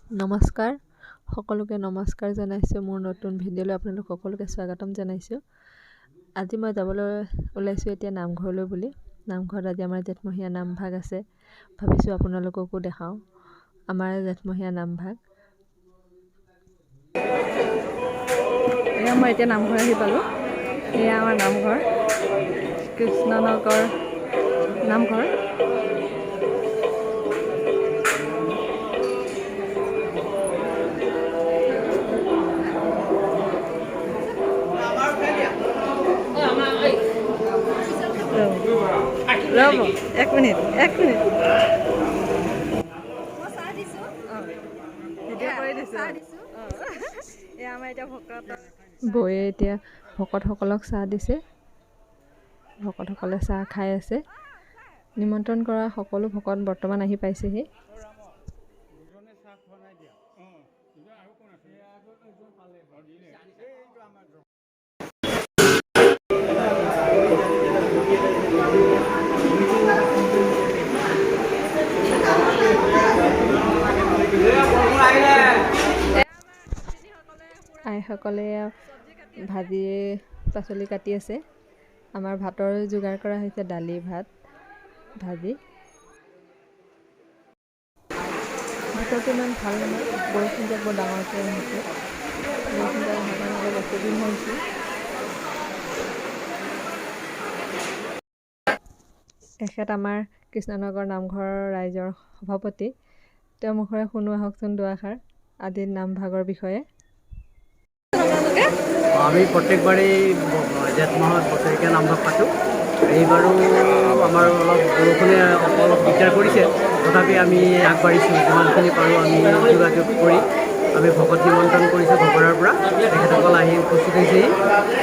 নমস্কাৰ সকলোকে নমস্কাৰ জনাইছোঁ। মোৰ নতুন ভিডিঅ'লৈ আপোনালোক সকলোকে স্বাগতম জনাইছোঁ। আজি মই যাবলৈ ওলাইছোঁ এতিয়া নামঘৰলৈ বুলি। নামঘৰত আজি আমাৰ জেঠমহীয়া নামভাগ আছে। ভাবিছোঁ আপোনালোককো দেখাওঁ আমাৰ জেঠমহীয়া নামভাগ। এয়া মই এতিয়া নামঘৰ আহি পালোঁ। এয়া আমাৰ নামঘৰ, কৃষ্ণনগৰ নামঘৰ। ৰ'ব এক মিনিট বৌয়ে এতিয়া ভকতসকলক চাহ দিছে। ভকতসকলে চাহ খাই আছে। নিমন্ত্ৰণ কৰা সকলো ভকত বৰ্তমান আহি পাইছেহি। আইসকলে ভাজি পাচলি কাটি আছে। আমাৰ ভাতৰ যোগাৰ কৰা হৈছে দালি, ভাত, ভাজি। বতৰটো ইমান ভাল নহয়, বৰষুণ যাক বৰ ডাঙৰকৈ আহিছে। বৰষুণ যাক অহাৰ কাৰণে অলপ অসুবিধা হৈছে। এখেত আমাৰ কৃষ্ণনগৰ নামঘৰৰ ৰাইজৰ সভাপতি। তেওঁৰ মুখৰে শুনো আহকচোন দুআষাৰ আদি নামভাগৰ বিষয়ে। আমি প্ৰত্যেকবাৰেই জেঠ মাহত বছৰেকীয়া নামভাগ পাতোঁ। এইবাৰো আমাৰ অলপ বৰষুণে অলপ দিগদাৰ কৰিছে, তথাপি আমি আগবাঢ়িছোঁ। যিমানখিনি পাৰোঁ আমি যোগাযোগ কৰি আমি ভকত নিমন্ত্ৰণ কৰিছোঁ ভগৱানৰ পৰা। তেখেতসকল আহি উপস্থিত হৈছেহি।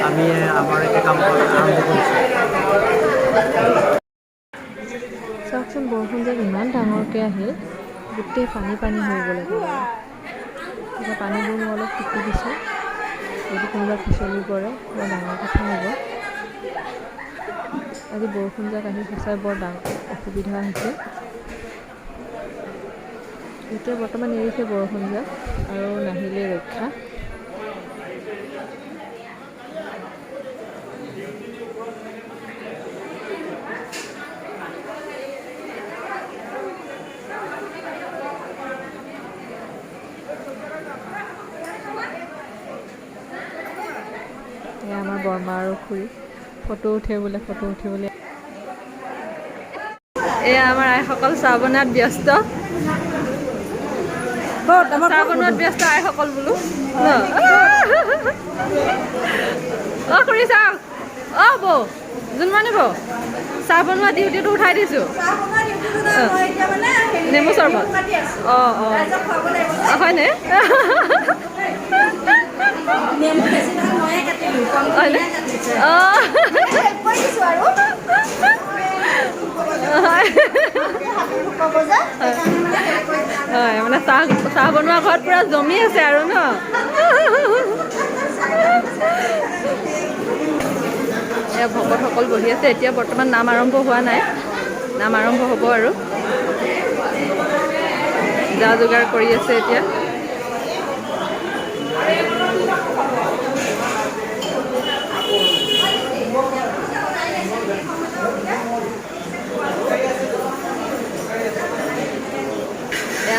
আমি আমাৰ এতিয়া কাম আৰম্ভ কৰিছোঁ। চাওকচোন বৰষুণ যাক ইমান ডাঙৰকৈ আহিল, গোটেই পানী হৈ গ'ল। এতিয়া পানীবোৰ মই অলপ টুকি দিছোঁ। যদি কোনোবা পিছলি পৰে বৰ ডাঙৰ কথা হ'ব। আজি বৰষুণ যাক আহি সঁচাই বৰ ডাঙৰ অসুবিধা হৈছে। এতিয়া বৰ্তমান এৰিছে বৰষুণ যাক, আৰু নাহিলে ৰক্ষা। এয়া আমাৰ বৰমা আৰু খুৰী ফটো উঠিবলৈ এয়া আমাৰ আইসকল চাহ বনোৱাত ব্যস্ত। চাহ বনোৱাত ব্যস্ত আইসকল বোলো। খুৰী চাওক, বৌ জোনমণি বৌ, চাহ বনোৱা ডিউটিটো উঠাই দিছোঁ। নেমু চৰবত হয়নে? হয়, মানে চাহ বনোৱা ঘৰত পুৰা জমি আছে আৰু ন। এয়া ভকতসকল বহি আছে। এতিয়া বৰ্তমান নাম আৰম্ভ হোৱা নাই, নাম আৰম্ভ হ'ব আৰু। যা যোগাৰ কৰি আছে এতিয়া।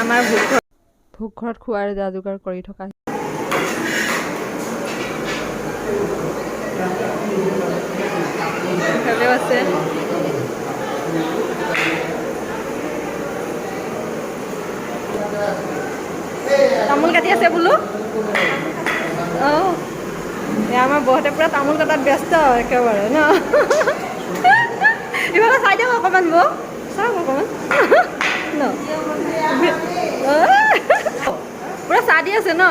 আমাৰ ভোগ ঘৰত খোৱাৰ যা যোগাৰ কৰি থকা আছে। তামোল কাটি আছে বোলো। আমাৰ বৌহঁতে পুৰা তামোল কটাত ব্যস্ত একেবাৰে ন। ইফালে চাই দিয়ক অকণমান বৌ, চাওক অকণমান ন। পুৰা চাহ দি আছে ন।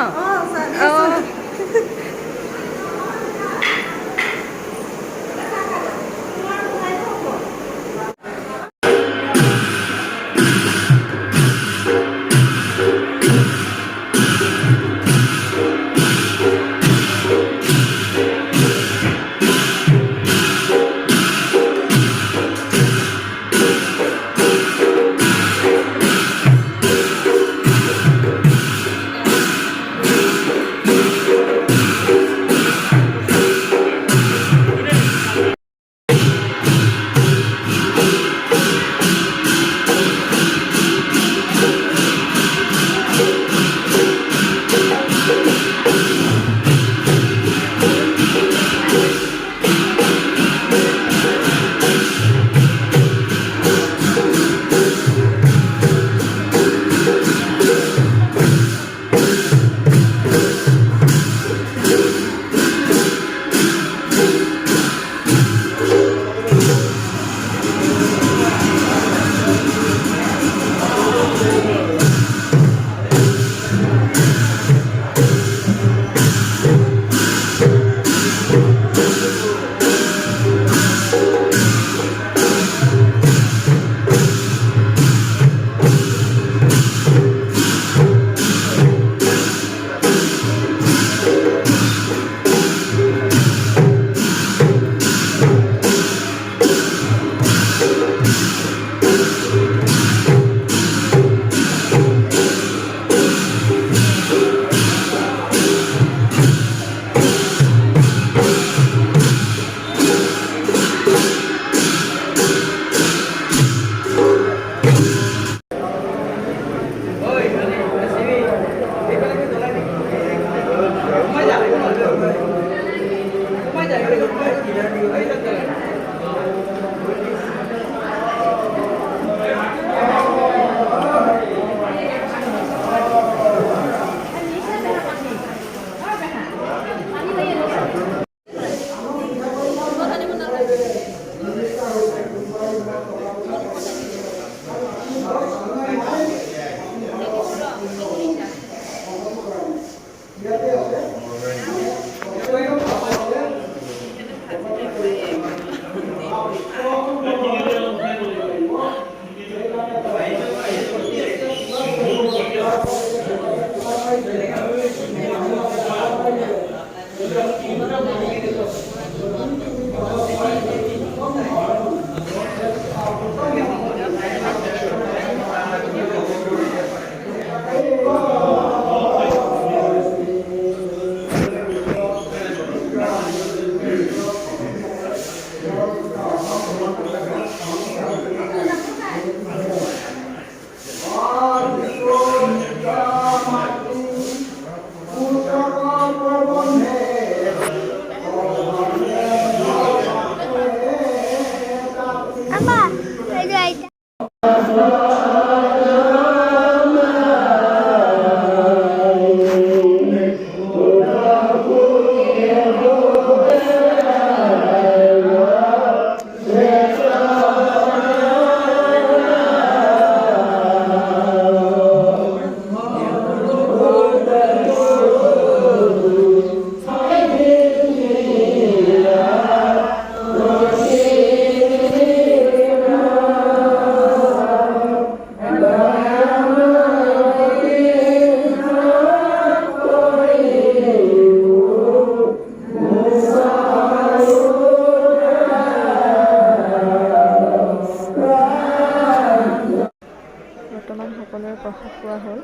বৰ্তমান সকলোৰে প্ৰসাদ খোৱা হ'ল।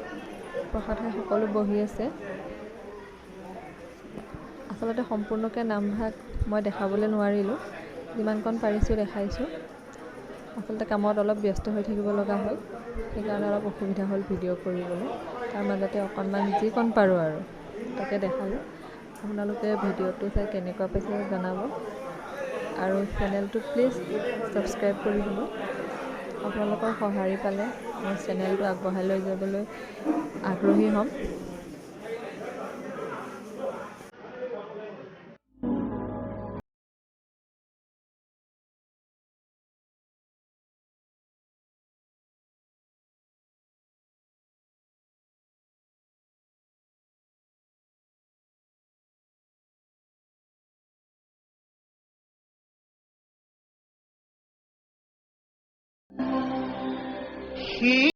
প্ৰসাদ খাই সকলো বহি আছে। আচলতে সম্পূৰ্ণকৈ নামভাগ মই দেখাবলৈ নোৱাৰিলোঁ, যিমানকণ পাৰিছোঁ দেখাইছোঁ। আচলতে কামত অলপ ব্যস্ত হৈ থাকিব লগা হ'ল, সেইকাৰণে অলপ অসুবিধা হ'ল ভিডিঅ' কৰিবলৈ। তাৰ মাজতে অকণমান যিকণ পাৰোঁ আৰু তাকে দেখালোঁ। আপোনালোকে ভিডিঅ'টো চাই কেনেকুৱা পাইছে জনাব, আৰু চেনেলটো প্লিজ ছাবস্ক্ৰাইব কৰি দিব। আপোনালোকৰ সঁহাৰি পালে মোৰ চেনেলটো আগবঢ়াই লৈ যাবলৈ আগ্ৰহী হ'ম। He